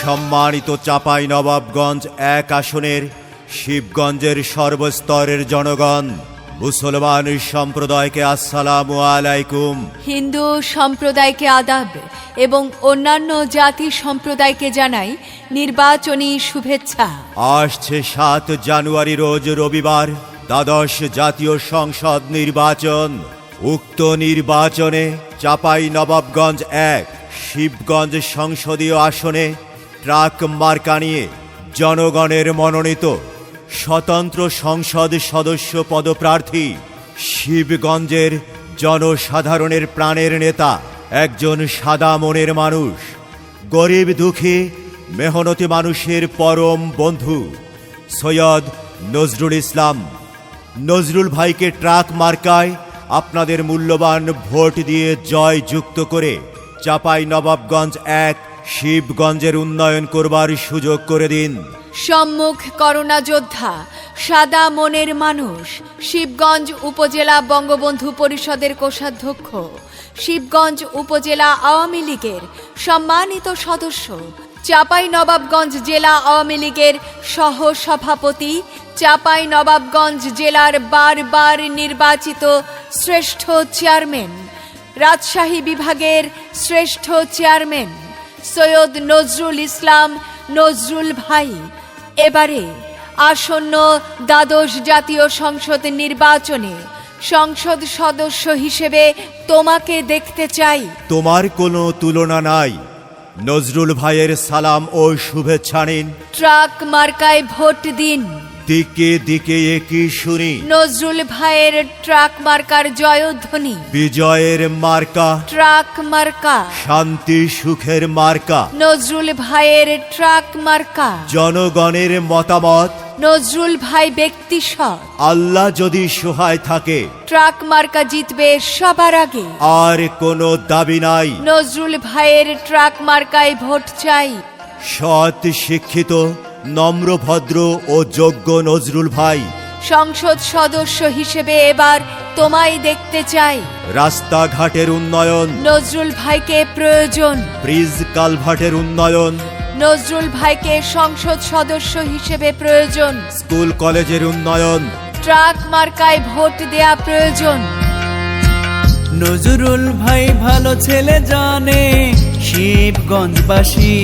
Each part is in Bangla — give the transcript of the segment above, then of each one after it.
সম্মানিত চাঁপাইনবাবগঞ্জ ১ আসনের শিবগঞ্জের সর্বস্তরের জনগণ, মুসলমান সম্প্রদায়কে আসসালামু আলাইকুম, হিন্দু সম্প্রদায়কে আদাব এবং অন্যান্য জাতি সম্প্রদায়কে জানাই নির্বাচনী শুভেচ্ছা। আসছে ৭ জানুয়ারি রোজ রবিবার দ্বাদশ জাতীয় সংসদ নির্বাচন। উক্ত নির্বাচনে চাঁপাইনবাবগঞ্জ ১ শিবগঞ্জ সংসদীয় আসনে ট্রাক মার্কা নিয়ে জনগণের মনোনীত স্বতন্ত্র সংসদ সদস্য পদপ্রার্থী, শিবগঞ্জের জনসাধারণের প্রাণের নেতা, একজন সাদা মনের মানুষ, গরিব দুঃখী মেহনতি মানুষের পরম বন্ধু সৈয়দ নজরুল ইসলাম। নজরুল ভাইকে ট্রাক মার্কায় আপনাদের মূল্যবান ভোট দিয়ে জয় যুক্ত করে চাঁপাইনবাবগঞ্জ ১ শিবগঞ্জের উন্নয়ন করবার সুযোগ করে দিন। সম্মুখ করোনা যোদ্ধা, সাদা মনের মানুষ, শিবগঞ্জ উপজেলা বঙ্গবন্ধু পরিষদের কোষাধ্যক্ষ, শিবগঞ্জ উপজেলা আওয়ামী লীগের সম্মানিত সদস্য, চাঁপাইনবাবগঞ্জ জেলা আওয়ামী লীগের সহ সভাপতি, চাঁপাইনবাবগঞ্জ জেলার বারবার নির্বাচিত শ্রেষ্ঠ চেয়ারম্যান, রাজশাহী বিভাগের শ্রেষ্ঠ চেয়ারম্যান সৈয়দ নজরুল ইসলাম নজরুল ভাই এবারে আসন্ন দ্বাদশ জাতীয় সংসদ নির্বাচনে সংসদ সদস্য হিসেবে তোমাকে দেখতে চাই। তোমার কোনো তুলনা নাই। নজরুল ভাইয়ের সালাম ও শুভেচ্ছা নিন। ট্রাক মার্কায় ভোট দিন। দিকে দিকে একই শুনি নজরুল ভাইয়ের ট্রাক মার্কার জয়ধ্বনি। বিজয়ের মার্কা ট্রাক মার্কা, শান্তি সুখের মার্কা। নজরুল ভাইয়ের ট্রাক মার্কা। জনগণের মতামত, নজরুল ভাই ব্যক্তি সৎ। আল্লাহ যদি সহায় থাকে ট্রাক মার্কা জিতবে সবার আগে। আর কোনো দাবি নাই। নজরুল ভাইয়ের ট্রাক মার্কায় ভোট চাই। সৎ, শিক্ষিত, নম্র, ভদ্র ও যোগ্য নজরুল ভাই সংসদ সদস্য হিসেবে এবার তোমায় দেখতে চাই। রাস্তাঘাটের উন্নয়ন, নজরুল ভাইকে প্রয়োজন। ব্রিজ কালভার্টের উন্নয়ন, নজরুল ভাইকে সংসদ সদস্য হিসেবে প্রয়োজন। স্কুল কলেজের উন্নয়ন। ট্রাক মার্কায় ভোট দেয়া প্রয়োজন। নজরুল ভাই ভালো ছেলে জানে শিবগঞ্জবাসী,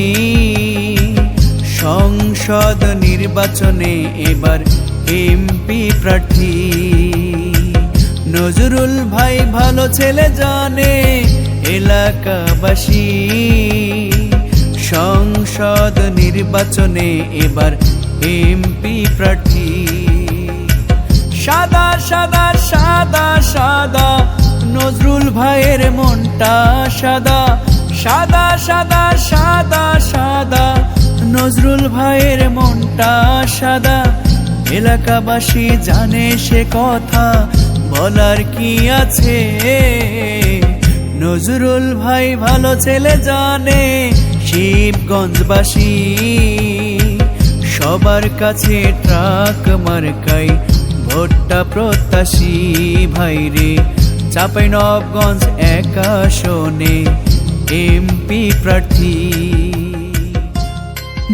সংসদ নির্বাচনে এবার এমপি প্রার্থী। নজরুল ভাই ভালো ছেলে জানে এলাকাবাসী, সংসদ নির্বাচনে এবার এমপি প্রার্থী। সাদা সাদা সাদা সাদা নজরুল ভাইয়ের মনটা সাদা, সাদা সাদা সাদা সাদা নজরুল ভাইয়ের মনটা সাদা। এলাকাবাসী জানে সে কথা, বলার কি আছে। নজরুল ভাই ভালো ছেলে জানে শিবগঞ্জবাসী, সবার কাছে ট্রাক মার্কাই ভোটটা প্রত্যাশী। ভাইরে চাঁপাইনবাবগঞ্জ ১ আসনে এমপি প্রার্থী।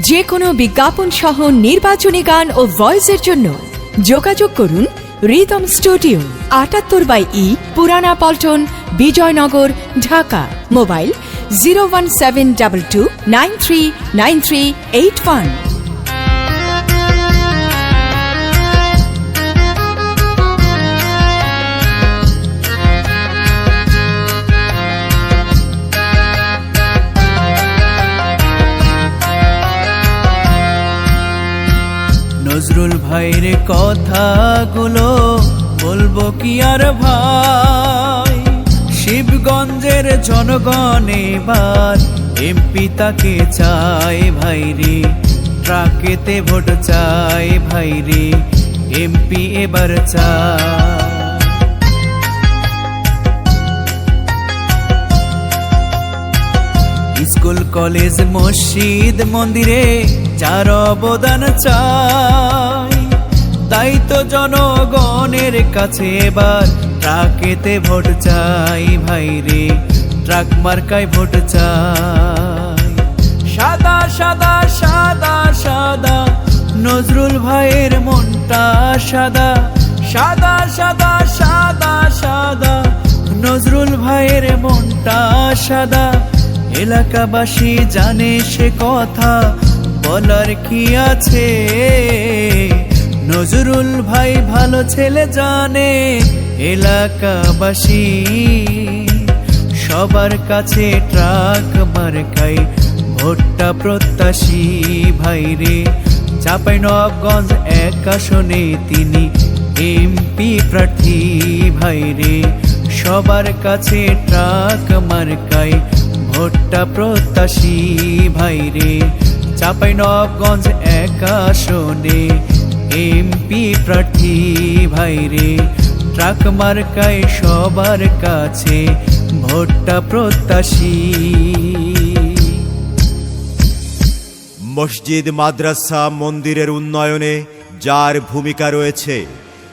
যে কোনো বিজ্ঞাপন সহ নির্বাচনী গান ও ভয়েসের জন্য যোগাযোগ করুন রিদম স্টুডিও, ৭৮/ই পুরানা পল্টন, বিজয়নগর, ঢাকা। মোবাইল 01722939381। নজরুল ভাইয়ের কথাগুলো বলবো কি আর ভাই, শিবগঞ্জের জনগণ এবার এমপি তাকে চায় ভাইরে, ট্রাকেতে ভোট চায় ভাইরে, এমপি এবার চায়। স্কুল কলেজ মসজিদ মন্দিরে যার অবদান চাই, তাই তো জনগণের কাছে এবার ট্রাকেতে ভোট চাই ভাইরে, ট্রাক মার্কায় ভোট চাই। সাদা সাদা সাদা সাদা নজরুল ভাইয়ের মনটা সাদা সাদা সাদা সাদা সাদা নজরুল ভাইয়ের মনটা সাদা এলাকাবাসী জানে সে কথা বলার কি আছে নজরুল ভাই ভালো ছেলে জানে এলাকাবাসী সবার কাছে ট্রাক মার্কাই ভোটটা প্রত্যাশী ভাইরে চাঁপাইনবাবগঞ্জ 1 আসনে তিনি এমপি প্রার্থী ভাইরে সবার কাছে ট্রাক মার্কাই ভোটটা প্রত্যাশী ভাইরে চাঁপাইনবাবগঞ্জ 1 আসনে এমপি প্রার্থী ভাইরে ট্রাক মার্কাই সবার কাছে ভোটটা প্রত্যাশী মসজিদ মাদ্রাসা মন্দিরের উন্নয়নে যার ভূমিকা রয়েছে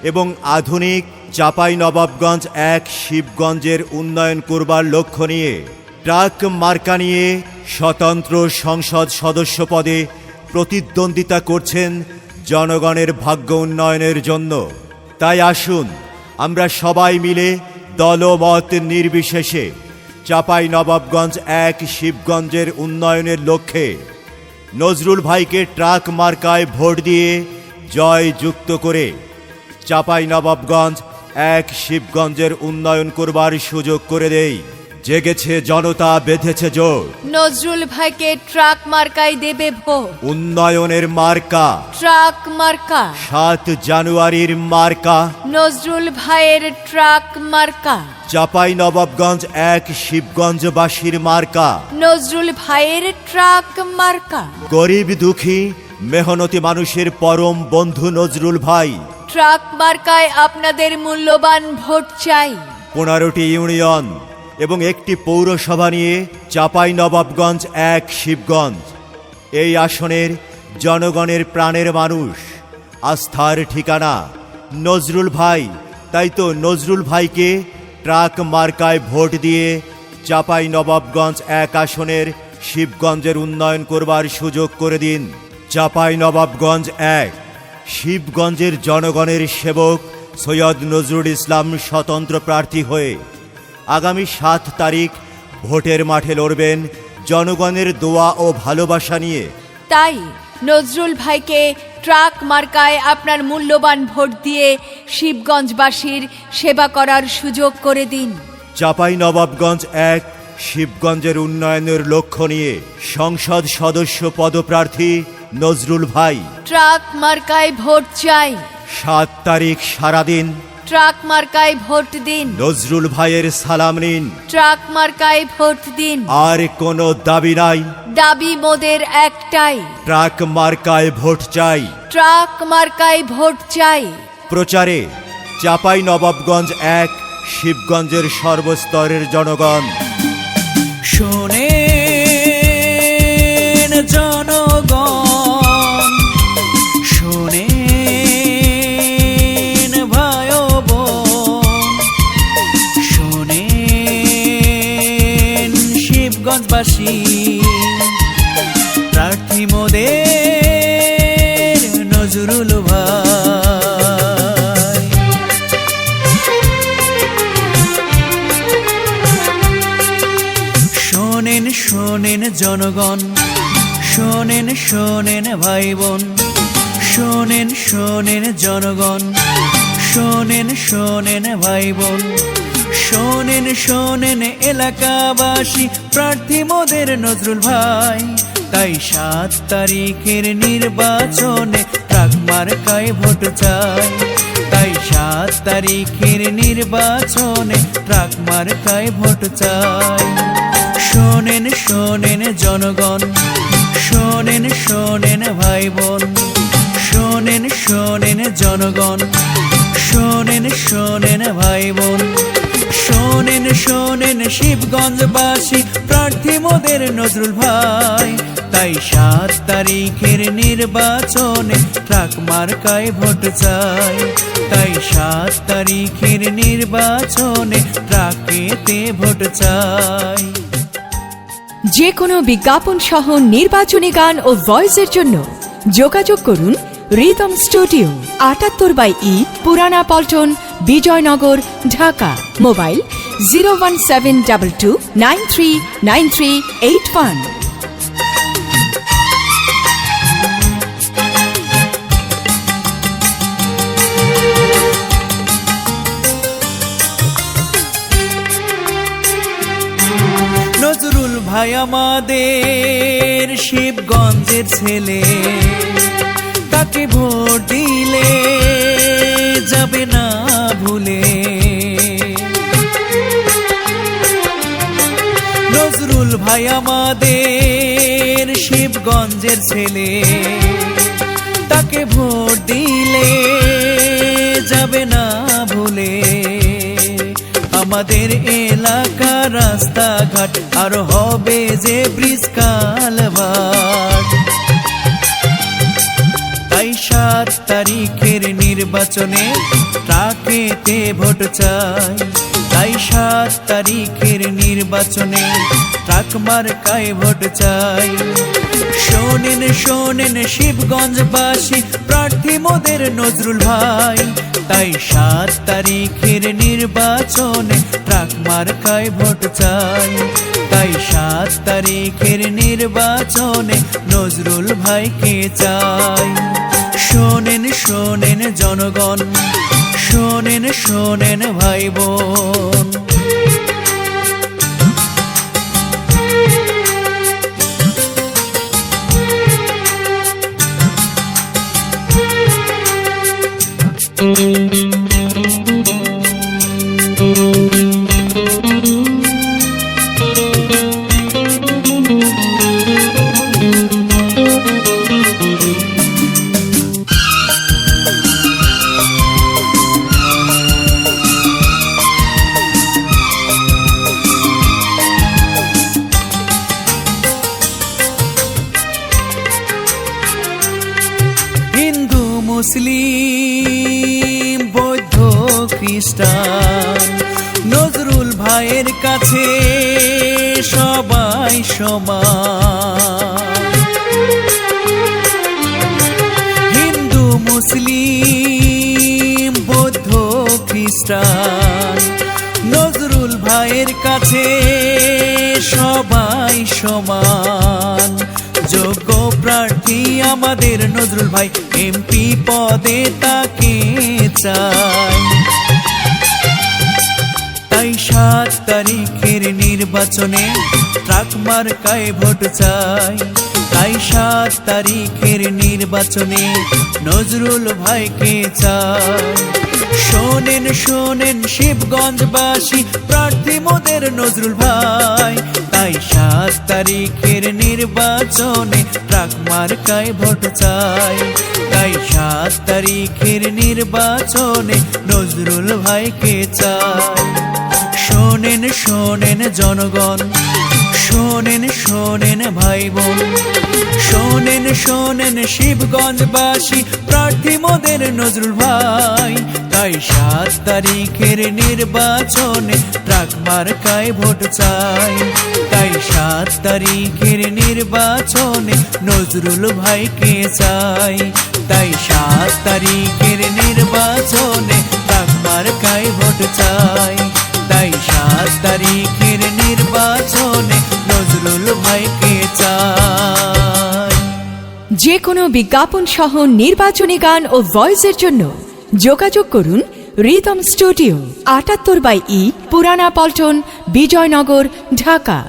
এবং আধুনিক চাঁপাইনবাবগঞ্জ 1 শিবগঞ্জের উন্নয়ন করবার লক্ষ্য নিয়ে ট্রাক মার্কা নিয়ে স্বতন্ত্র সংসদ সদস্য পদে প্রতিদ্বন্দ্বিতা করছেন জনগণের ভাগ্য উন্নয়নের জন্য। তাই আসুন আমরা সবাই মিলে দলমত নির্বিশেষে চাঁপাইনবাবগঞ্জ 1 শিবগঞ্জের উন্নয়নের লক্ষ্যে নজরুল ভাইকে ট্রাক মার্কায় ভোট দিয়ে জয় যুক্ত করে চাঁপাইনবাবগঞ্জ 1 শিবগঞ্জের উন্নয়ন করবার সুযোগ করে দেই। জেগেছে জনতা, বেঁধেছে জোর, নজরুল ভাইকে ট্রাক মার্কায় দেবে ভোট। উন্নয়নের মার্কা ট্রাক মার্কা, 7 জানুয়ারির মার্কা নজরুল ভাইয়ের ট্রাক মার্কা, চাঁপাইনবাবগঞ্জ 1 শিবগঞ্জবাসীর মার্কা নজরুল ভাইয়ের ট্রাক মার্কা। গরিব দুঃখী মেহনতি মানুষের পরম বন্ধু নজরুল ভাই। ট্রাক মার্কায় আপনাদের মূল্যবান ভোট চাই। 15টি ইউনিয়ন এবং একটি পৌরসভা নিয়ে চাঁপাইনবাবগঞ্জ 1 শিবগঞ্জ এই আসনের জনগণের প্রাণের মানুষ, আস্থার ঠিকানা নজরুল ভাই। তাই তো নজরুল ভাইকে ট্রাক মার্কায় ভোট দিয়ে চাঁপাইনবাবগঞ্জ 1 আসনের শিবগঞ্জের উন্নয়ন করবার সুযোগ করে দিন। চাঁপাইনবাবগঞ্জ 1 শিবগঞ্জের জনগণের সেবক সৈয়দ নজরুল ইসলাম স্বতন্ত্র প্রার্থী হয়ে আগামী 7 তারিখ ভোটের মাঠে লড়বেন জনগণের দোয়া ও ভালোবাসা নিয়ে। তাই নজরুল ভাইকে ট্রাক মার্কায় আপনার মূল্যবান ভোট দিয়ে শিবগঞ্জবাসীর সেবা করার সুযোগ করে দিন। চাঁপাইনবাবগঞ্জ 1 শিবগঞ্জের উন্নয়নের লক্ষ্য নিয়ে সংসদ সদস্য পদপ্রার্থী নজরুল ভাই। ট্রাক মার্কায় ভোট চাই। 7 তারিখ সারাদিন ট্রাক মার্কায় ভোট দিন। নজরুল ভাইয়ের সালাম নিন। ট্রাক মার্কায় ভোট দিন। আর কোনো দাবি নাই, দাবি মোদের একটাই, ট্রাক মার্কায় ভোট চাই। ট্রাক মার্কায় ভোট চাই। প্রচারে চাঁপাইনবাবগঞ্জ 1 শিবগঞ্জের সর্বস্তরের জনগণ। শোনেন জনগণ, শোনেন ভাই ও বোন, শোনেন শিবগঞ্জবাসী, প্রার্থী মোদের নজরুল ভাই। শোনেন শোনেন জনগণ, শোনেন শোনেন ভাই বোন, শোনেন শোনেন জনগণ, শোনেন শোনেন ভাই বোন, শোনেন শোনেন এলাকাবাসী, প্রার্থী মোদের নজরুল ভাই। তাই 7 তারিখের নির্বাচনে ট্রাক মার্কায় ভোট চাই। তাই 7 তারিখের নির্বাচনে ট্রাক মার্কায় ভোট চাই। শোনেন শোনেন জনগণ, শোনেন শোনেন ভাই বোন, শোনেন শোনেন জনগণ, শোনেন শোনেন ভাই বোন, শোনেন শোনেন শিবগঞ্জবাসী, প্রার্থী মোদের নজরুল ভাই। তাই 7 তারিখের নির্বাচনে ট্রাক মার্কায় ভোট চাই। তাই 7 তারিখের নির্বাচনে ট্রাকেতে ভোট চাই। যে কোনো বিজ্ঞাপন সহ নির্বাচনী গান ও ভয়েসের জন্য যোগাযোগ করুন রিদম স্টুডিও, ৭৮/ই, পুরানা পল্টন, বিজয়নগর, ঢাকা। মোবাইল 01722939381। নজরুল ভাই আমাদের শিবগঞ্জের ছেলে, তাকে ভোট দিলে যাবে না ভুলে। নজরুল ভাই আমাদের শিবগঞ্জের ছেলে, তাকে ভোট দিলে যাবে না ভুলে। আমাদের এলাকা রাস্তাঘাট আর হবে যে ব্রিজ কালভার্ট। তাই ৭ তারিখের নির্বাচনে ট্রাকেতে ভোট চাই। তাই ৭ তারিখের নির্বাচনে ট্রাক মার্কায় ভোট চাই। শোনেন শোনেন শিবগঞ্জবাসী, প্রার্থী মোদের নজরুল ভাই। তাই ৭ তারিখের নির্বাচনে ট্রাক মার্কায় ভোট চাই। তাই ৭ তারিখের নির্বাচনে নজরুল ভাইকে চাই। শোনেন শোনেন জনগণ, শোনেন শোনেন ভাই বোন। হিন্দু মুসলিম বৌদ্ধ খ্রিস্টান, নজরুল ভাইয়ের কাছে সবাই সমান। হিন্দু মুসলিম বৌদ্ধ খ্রিস্টান, নজরুল ভাইয়ের কাছে সবাই সমান। যোগ্য প্রার্থী আমাদের নজরুল ভাই, এমপি পদে তাকে চাই। তাই ৭ তারিখের নির্বাচনে ট্রাক মার্কায় ভোট চাই। তাই ৭ তারিখের নির্বাচনে নজরুল ভাইকে চাই। শোনেন শোনেন শিবগঞ্জবাসী, প্রার্থী মোদের নজরুল ভাই। তাই ৭ তারিখের নির্বাচনে ট্রাক মার্কায় ভোট চাই। তাই ৭ তারিখের নির্বাচনে নজরুল ভাইকে চাই। শোনেন শোনেন জনগণ, শোনেন শোনেন ভাই বোন। শোনেন শোনেন শিবগঞ্জবাসী, প্রার্থী মোদের নজরুল ভাই। তাই ৭ তারিখের নির্বাচনে ট্রাক মার্কায় ভোট চাই। তাই ৭ তারিখের নির্বাচনে নজরুল ভাইকে চাই। তাই ৭ তারিখের নির্বাচনে ট্রাক মার্কায় ভোট চাই। তাই ৭ তারিখের নির্বাচনে নজরুল ভাইকে চাই। যে কোনো বিজ্ঞাপন সহ নির্বাচনী গান ও ভয়েসের জন্য যোগাযোগ করুন রিদম স্টুডিও, ৭৮/ই, পুরানা পল্টন, বিজয়নগর, ঢাকা।